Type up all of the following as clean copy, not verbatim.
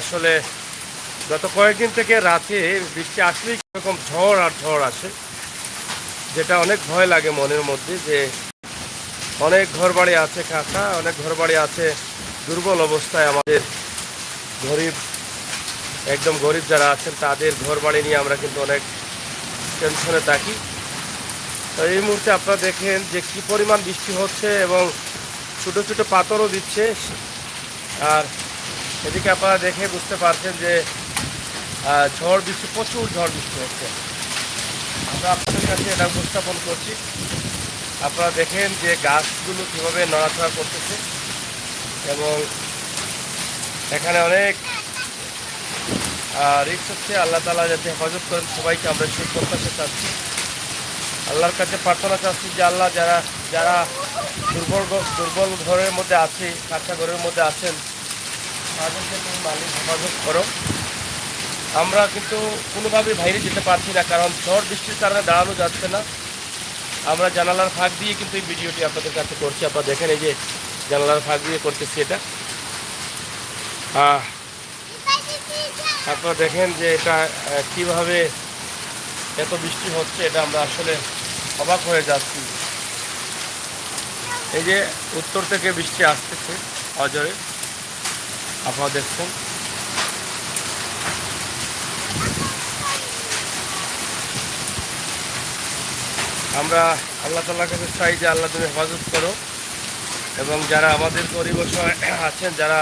আসলে গত কয়েকদিন থেকে রাতে বৃষ্টি আসলেই এরকম ঝড় আর ঝড় আসে, যেটা অনেক ভয় লাগে মনের মধ্যে। যে অনেক ঘরবাড়ি আছে কাঁচা, অনেক ঘরবাড়ি আছে দুর্বল অবস্থায়। আমাদের গরিব, একদম গরিব যারা আছেন তাদের ঘরবাড়ি নিয়ে আমরা কিন্তু অনেক টেনশনে থাকি। তো এই মুহূর্তে আপনারা দেখেন যে কি পরিমাণ বৃষ্টি হচ্ছে এবং ছোটো ছোটো পাথরও দিচ্ছে। আর এদিকে আপনারা দেখে বুঝতে পারছেন যে ঝড় বৃষ্টি, প্রচুর ঝড় বৃষ্টি হচ্ছে। আমরা আপনাদের কাছে এটা উপস্থাপন করছি। আপনারা দেখেন যে গাছগুলো কীভাবে নড়াচড়া করতেছে এবং এখানে অনেক রিস্ক হচ্ছে। আল্লাহ তাআলা যাতে হেফাজত করেন সবাইকে, আমরা সেই প্রত্যাশা চাচ্ছি। আল্লাহর কাছে প্রার্থনা চাচ্ছি যে আল্লাহ যারা যারা দুর্বল ঘরের মধ্যে আছে, কাঁচা ঘরের মধ্যে আছেন, তাদেরকে তুমি মালিক হেফাজত করো। আমরা কিন্তু কোনোভাবেই বাইরে যেতে পারছি না, কারণ ঝড় বৃষ্টির কারণে দাঁড়ানো যাচ্ছে না। আমরা জানালার ফাঁক দিয়ে কিন্তু এই ভিডিওটি আপনাদের কাছে করছি। আপনারা দেখেন এই যে জানালার ফাঁক দিয়ে করতেছি এটা। আপনারা দেখেন যে এটা কিভাবে এত বৃষ্টি হচ্ছে, এটা আমরা আসলে অবাক হয়ে যাচ্ছি। এই যে উত্তর থেকে বৃষ্টি আসতেছে অজরে, আপনারা দেখছেন। আমরা আল্লাহ তাআলার কাছে চাই যে আল্লাহ তুমি হেফাজত করো এবং যারা আমাদের গরিব আছেন, যারা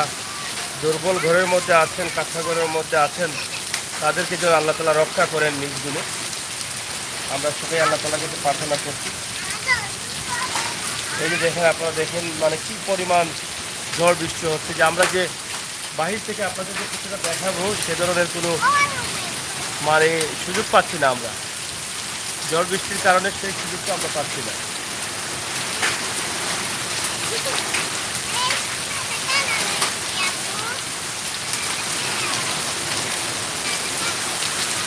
দুর্বল ঘরের মধ্যে আছেন, কাঁচা ঘরের মধ্যে আছেন, তাদেরকে যেন আল্লাহ তাআলা রক্ষা করেন নিজ গুণে। আমরা সেটাই আল্লাহ তাআলার কাছে প্রার্থনা করছি। এই যে দেখেন, আপনারা দেখেন মানে কি পরিমাণ ঝড় বৃষ্টি হচ্ছে, যে আমরা যে বাহির থেকে আপনাদেরকে কিছুটা দেখাবো সে ধরনের কোনো মানে সুযোগ পাচ্ছি না। আমরা ঝড় বৃষ্টির কারণে সেই সুযোগটা আমরা পাচ্ছি না।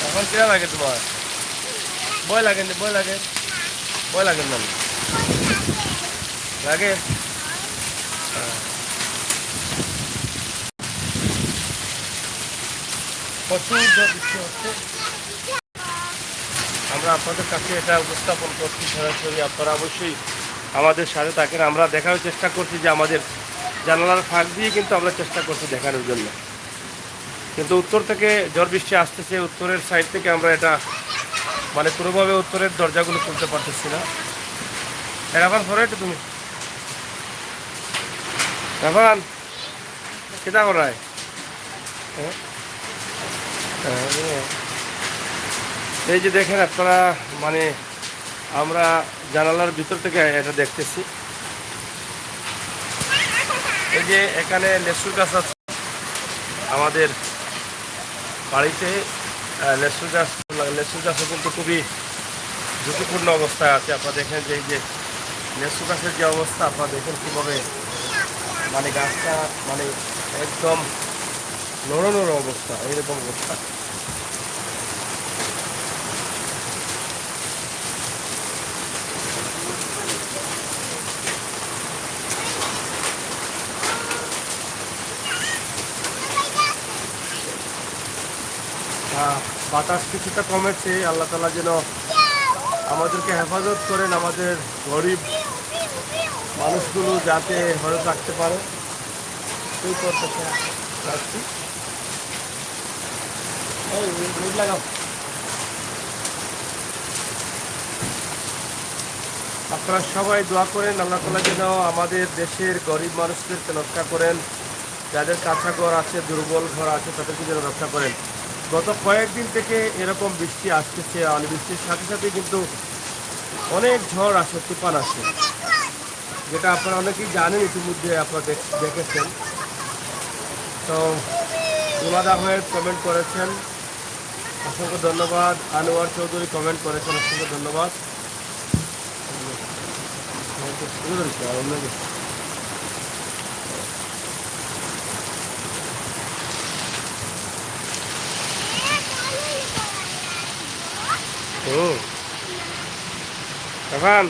এখন কিরা লাগে তোমার? ভয় লাগেন? ভয় লাগে? ভয় লাগেন না লাগে? প্রচুর ঝড় বৃষ্টি হচ্ছে। আমরা আপনাদের কাছে এটা উপস্থাপন করছি সরাসরি। আপনারা অবশ্যই আমাদের সাথে থাকেন। আমরা দেখার চেষ্টা করছি যে আমাদের জানালার ফাঁক দিয়ে কিন্তু আমরা চেষ্টা করছি দেখানোর জন্য, কিন্তু উত্তর থেকে ঝড় বৃষ্টি আসতেছে। উত্তরের সাইড থেকে আমরা এটা মানে কোনোভাবে উত্তরের দরজাগুলো খুলতে পারতেছি না। রাফান ধরো একটু তুমি, রাফান কেটা করায়? এই যে দেখেন আপনারা, মানে আমরা জানালার ভিতর থেকে এটা দেখতেছি। এই যে এখানে লেসুর গাছ আছে আমাদের বাড়িতে। লেসুর গাছও কিন্তু খুবই ঝুঁকিপূর্ণ অবস্থায় আছে। আপনারা দেখেন যে এই যে লেসু গাছের যে অবস্থা, আপনারা দেখেন কীভাবে মানে গাছটা মানে একদম নড়ো অবস্থা, এইরকম অবস্থা। বাতাস কিছুটা কমেছে। আল্লাহ তাআলা যেন আমাদেরকে হেফাজত করেন, আমাদের গরিব মানুষগুলো যাতে ভালো থাকতে পারে সেই প্রত্যাশা রাখছি। আপনারা সবাই দোয়া করেন আল্লাহ তাআলা যেন আমাদের দেশের গরিব মানুষদেরকে রক্ষা করেন, যাদের কাঁচা ঘর আছে, দুর্বল ঘর আছে, তাদেরকে যেন রক্ষা করেন। গত কয়েকদিন থেকে এরকম বৃষ্টি আসতেছে, আর বৃষ্টির সাথে সাথে কিন্তু অনেক ঝড় আসে, তুফান আসে, যেটা আপনারা অনেকেই জানেন, ইতিমধ্যে আপনারা দেখেছেন। তো ইমাদ আহমেদ কমেন্ট করেছেন, অসংখ্য ধন্যবাদ। আনোয়ার চৌধুরী কমেন্ট করেছেন, অসংখ্য ধন্যবাদ। এখন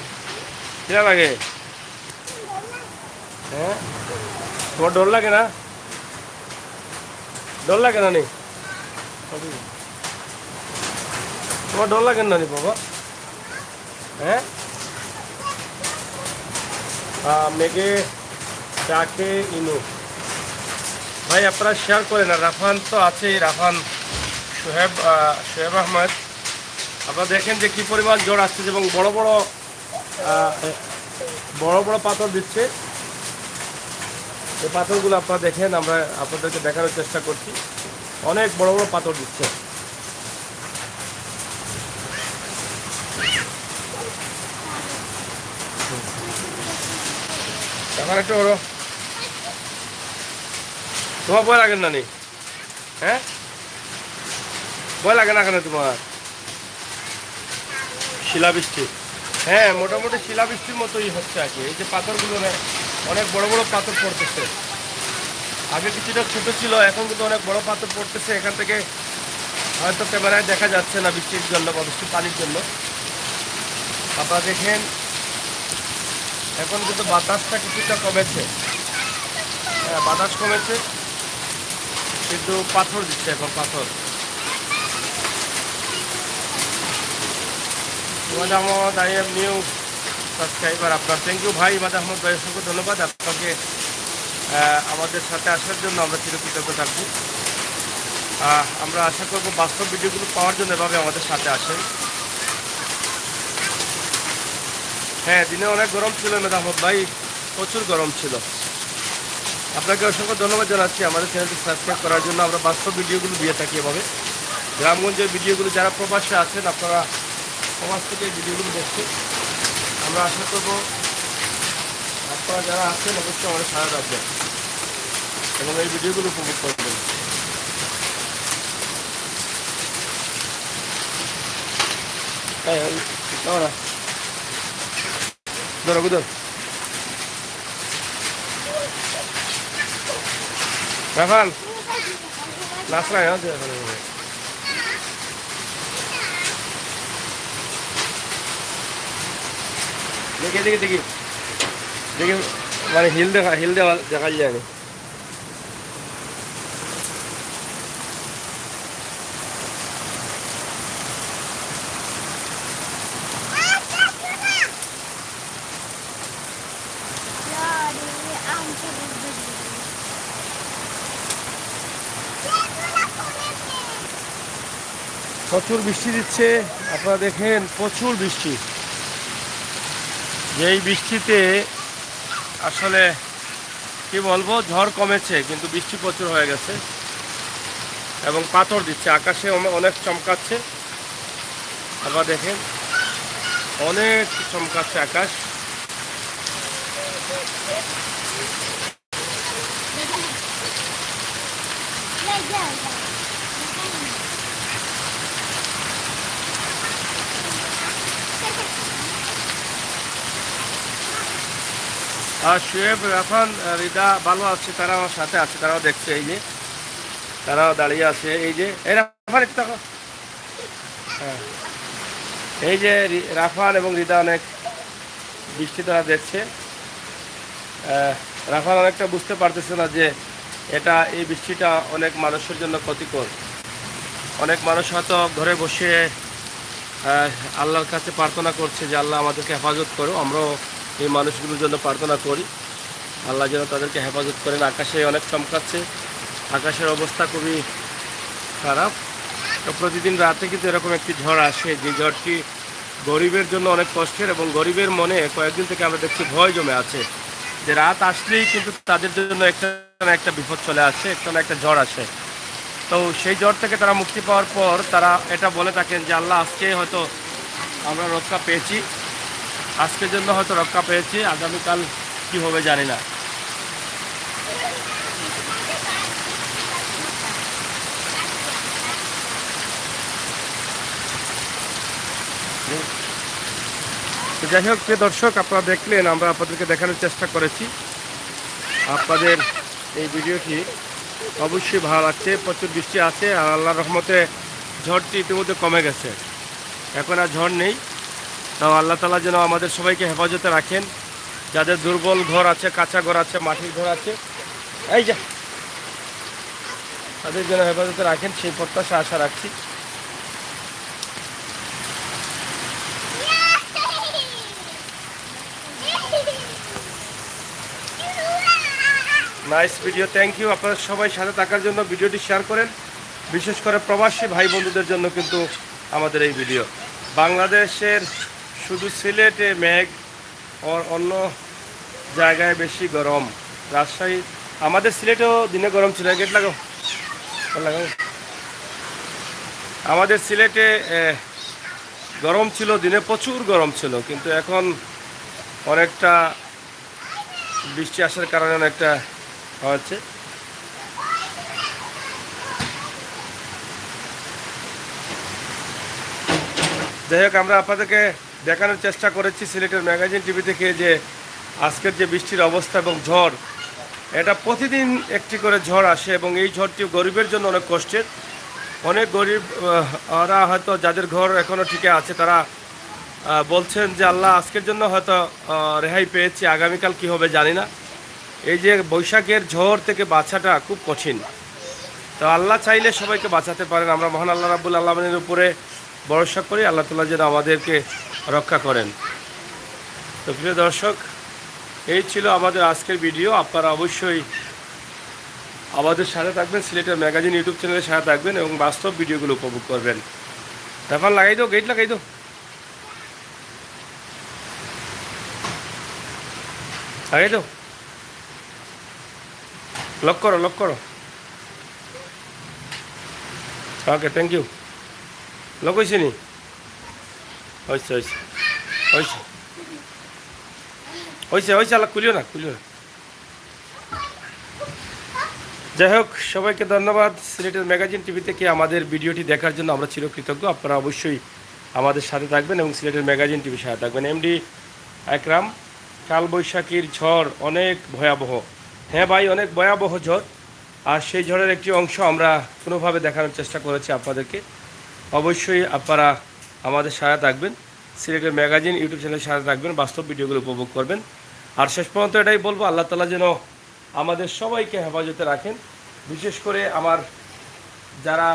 কিরা লাগে? হ্যাঁ, তোমার ডর লাগে না? ডর লাগে না নি? তোমার ডর লাগে না নি বাবা? হ্যাঁ, মেঘে ডাকে ইনু। ভাই আপনারা শেয়ার করেন। আর রাফান তো আছেই, রাফান সোহেব আহমেদ। আপনারা দেখেন যে কি পরিমাণ ঝড় আসছে এবং বড় বড় পাথর দিচ্ছে। এই পাথরগুলো আপনারা দেখেন, আমরা আপনাদেরকে দেখানোর চেষ্টা করছি। অনেক বড় পাথর দিচ্ছে। এখন একটু বড়, তোমার ভয় লাগে না নি? হ্যাঁ, ভয় লাগে না কেন তোমার? শিলাবৃষ্টি, হ্যাঁ মোটামুটি শিলাবৃষ্টির মতোই হচ্ছে আর কি। এই যে পাথরগুলো অনেক বড় পাথর পড়তেছে। আগে কিছুটা ছোট ছিল, এখন কিন্তু অনেক বড় পাথর পড়তেছে। এখান থেকে হয়তো ক্যামেরায় দেখা যাচ্ছে না বৃষ্টির জন্য বা বৃষ্টির পানির জন্য। আপনারা দেখেন এখন কিন্তু বাতাসটা কিছুটা কমেছে। হ্যাঁ, বাতাস কমেছে, কিন্তু পাথর দিচ্ছে এখন পাথর। Imad Ahmad, I am new subscriber আপনার। থ্যাংক ইউ ভাই ইমাদ আহমদ ভাই, অসংখ্য ধন্যবাদ আপনাকে আমাদের সাথে আসার জন্য। আমরা চিরকৃতজ্ঞ থাকবো। আমরা আশা করব বাস্তব ভিডিওগুলো পাওয়ার জন্য এভাবে আমাদের সাথে আসেন। হ্যাঁ, দিনে অনেক গরম ছিল ইমাদ আহমদ ভাই, প্রচুর গরম ছিল। আপনাকে অসংখ্য ধন্যবাদ জানাচ্ছি আমাদের চ্যানেলটি সাবস্ক্রাইব করার জন্য। আমরা বাস্তব ভিডিওগুলো দিয়ে থাকি এভাবে। গ্রামগঞ্জের ভিডিওগুলো, যারা প্রবাসে আছেন আপনারা প্রবাস থেকে এই ভিডিওগুলো দেখছেন। আমরা আশা করব আপনারা যারা আছেন অবশ্যই আমাদের সাথে রাখবেন এবং এই ভিডিওগুলো উপভোগ করবেন। ধরো ধর রাফান নাচরা দেখি দেখি দেখি দেখি, মানে হিল দেওয়া দেখা যায় না। প্রচুর বৃষ্টি দিচ্ছে, আপনারা দেখেন প্রচুর বৃষ্টি। যেই বৃষ্টিতে আসলে কি বলবো, ঝড় কমেছে কিন্তু বৃষ্টি প্রচুর হয়ে গেছে এবং পাথর দিচ্ছে। আকাশে অনেক চমকাচ্ছে, আপনারা দেখেন অনেক চমকাচ্ছে আকাশ। আর শুয়েব, রাফান, রিদা ভালো আছে, তারা আমার সাথে আছে, তারাও দেখছে। এই যে তারাও দাঁড়িয়ে আছে। এই যে এই রাফান একটু দেখো। হ্যাঁ, এই যে রাফান এবং রিদা অনেক বৃষ্টি তারা দেখছে। রাফান অনেকটা বুঝতে পারতেছে না যে এই বৃষ্টিটা অনেক মানুষের জন্য ক্ষতিকর। অনেক মানুষ হয়তো ঘরে বসে আল্লাহর কাছে প্রার্থনা করছে যে আল্লাহ আমাদেরকে হেফাজত করো। আমরাও এই মানুষগুলোর জন্য প্রার্থনা করি, আল্লাহ যেন তাদেরকে হেফাজত করেন। আকাশে অনেক চমকাচ্ছে, আকাশের অবস্থা খুবই খারাপ। তো প্রতিদিন রাতে কিন্তু এরকম একটি ঝড় আসে, যে ঝড়টি গরিবের জন্য অনেক কষ্টের এবং গরিবের মনে কয়েকদিন থেকে আমরা দেখছি ভয় জমে আছে যে রাত আসলেই কিন্তু তাদের জন্য একটা না একটা বিপদ চলে আসে, একটা না একটা ঝড় আসে। তো সেই ঝড় থেকে তারা মুক্তি পাওয়ার পর তারা এটা বলে থাকেন যে আল্লাহ আজকে হয়তো আমরা রক্ষা পেয়েছি, আজকের জন্য হয়তো রক্ষা পেয়েছি, আগামীকাল কি হবে জানি না। যাই হোক, প্রিয় দর্শক, আপনারা দেখলেন, আমরা আপনাদেরকে দেখানোর চেষ্টা করেছি। আপনাদের এই ভিডিওটি অবশ্যই ভালো লাগছে। প্রচুর বৃষ্টি আছে আর আল্লাহর রহমতে ঝড়টি ইতিমধ্যে কমে গেছে, এখন আর ঝড় নেই। তাও আল্লাহ তাআলা যেন আমাদের সবাইকে হেফাজতে রাখেন। যাদের দুর্বল ঘর আছে, কাঁচা ঘর আছে, মাটির ঘর আছে, এই যা তাদের যেন হেফাজতে রাখেন সেই প্রত্যাশা আশা রাখছি। Nice video, thank you. আপনারা সবাই সাথে থাকার জন্য ভিডিওটি শেয়ার করেন, বিশেষ করে প্রবাসী ভাই বন্ধুদের জন্য কিন্তু আমাদের এই ভিডিও। বাংলাদেশের শুধু সিলেটে মেঘ, অন্য জায়গায় বেশি গরম। রাজশাহী, আমাদের সিলেটেও দিনে গরম ছিল। গেট লাগাও, লাগাও। আমাদের সিলেটে গরম ছিল, দিনে প্রচুর গরম ছিল, কিন্তু এখন অনেকটা বৃষ্টি আসার কারণে অনেকটা হচ্ছে। যাই হোক, আমরা আপনাদেরকে দেখানোর চেষ্টা করেছি সিলেটের ম্যাগাজিন টিভি থেকে যে আজকের যে বৃষ্টির অবস্থা এবং ঝড়, এটা প্রতিদিন একটি করে ঝড় আসে এবং এই ঝড়টি গরিবের জন্য অনেক কষ্টের। অনেক গরিব ওরা হয়তো যাদের ঘর এখনও টিকে আছে তারা বলছেন যে আল্লাহ আজকের জন্য হয়তো রেহাই পেয়েছি, আগামীকাল কি হবে জানি না। এই যে বৈশাখের ঝড় থেকে বাঁচাটা খুব কঠিন, তো আল্লাহ চাইলে সবাইকে বাঁচাতে পারেন। আমরা মহান আল্লাহ রাব্বুল আলামিনের উপরে ভরসা করি, আল্লাহ তাআলা যেন আমাদেরকে রক্ষা করেন। তো প্রিয় দর্শক, এই ছিল আমাদের আজকের ভিডিও। আপনারা অবশ্যই আমাদের সাথে থাকবেন, সিলেটের ম্যাগাজিন ইউটিউব চ্যানেলের সাথে থাকবেন এবং বাস্তব ভিডিওগুলো উপভোগ করবেন। এখন লাগাই দাও, গেট লাগাই দাও। লাগাই দাও, লক করো, লক করো। ওকে, থ্যাংক ইউ। লক হয়েছে নি? হয়েছে, হয়েছে, হয়েছে, হয়েছে, হয়েছে। আল্লাহ খুলিও না, খুলিও না। যাই হোক, সবাইকে ধন্যবাদ। সিলেটের ম্যাগাজিন টিভি থেকে আমাদের ভিডিওটি দেখার জন্য আমরা চিরকৃতজ্ঞ। আপনারা অবশ্যই আমাদের সাথে থাকবেন এবং সিলেটের ম্যাগাজিন টিভির সাথে থাকবেন। এমডি একরাম, কালবৈশাখীর ঝড় অনেক ভয়াবহ। হ্যাঁ ভাই, অনেক ভয়াবহ ঝড়। আর সেই ঝড়ের একটি অংশ আমরা কোনোভাবে দেখানোর চেষ্টা করেছি আপনাদেরকে। অবশ্যই আপনারা আমাদের সাথে থাকবেন, সিলেটের ম্যাগাজিন ইউটিউব চ্যানেলের সাথে থাকবেন, বাস্তব ভিডিওগুলো উপভোগ করবেন। আর শেষ পর্যন্ত এটাই বলবো, আল্লাহ তাআলা যেন আমাদের সবাইকে হেফাজতে রাখেন। বিশেষ করে আমার যারা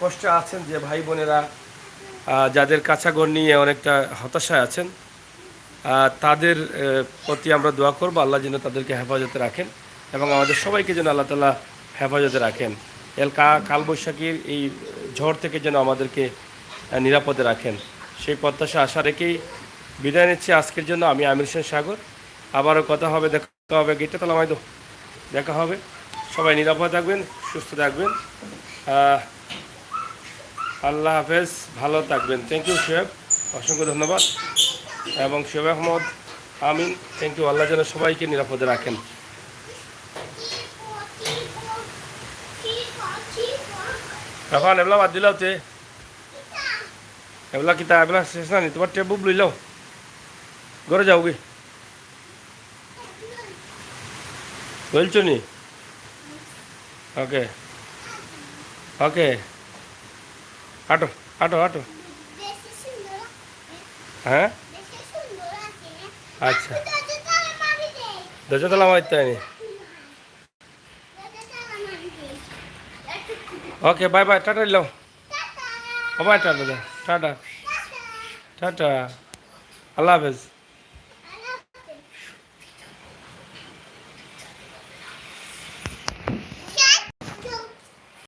কষ্টে আছেন, যে ভাই বোনেরা যাদের কাঁচা ঘর নিয়ে অনেকটা হতাশায় আছেন, তাদের প্রতি আমরা দোয়া করব, আল্লাহ যেন তাদেরকে হেফাজতে রাখেন এবং আমাদের সবাইকে যেন আল্লাহ তাআলা হেফাজতে রাখেন। কালবৈশাখীর এই ঝড় থেকে যেন আমাদেরকে নিরাপদে রাখেন, সেই প্রত্যাশা আশা রেখেই বিদায় নিচ্ছি আজকের জন্য। আমি আমির হোসেন সাগর। আবারও কথা হবে, দেখা হবে। গেটটা তালা মাইদো, দেখা হবে। সবাই নিরাপদ থাকবেন, সুস্থ থাকবেন। আল্লাহ হাফেজ, ভালো থাকবেন। থ্যাংক ইউ শোয়েব, অসংখ্য ধন্যবাদ। এবং শোয়েব আহমদ, আমিন, থ্যাংক ইউ। আল্লাহ যেন সবাইকে নিরাপদে রাখেন। এখন এগুলা বাদ দিলাও তে, এগুলা কিতা, এগুলা শেষ না নি? তোমার টেবুল লইলাও, ঘরে যাও গে, বলছো নি? ওকে, ওকে, হাঁটো, হাঁটো, হাঁটো। হ্যাঁ, আচ্ছা, দরজা তালা মারতে হয়নি। ওকে, বাই বাই, টাটা দিলাম। ও বাই, টাটা, টাটা, টাটা, আল্লাহ হাফেজ।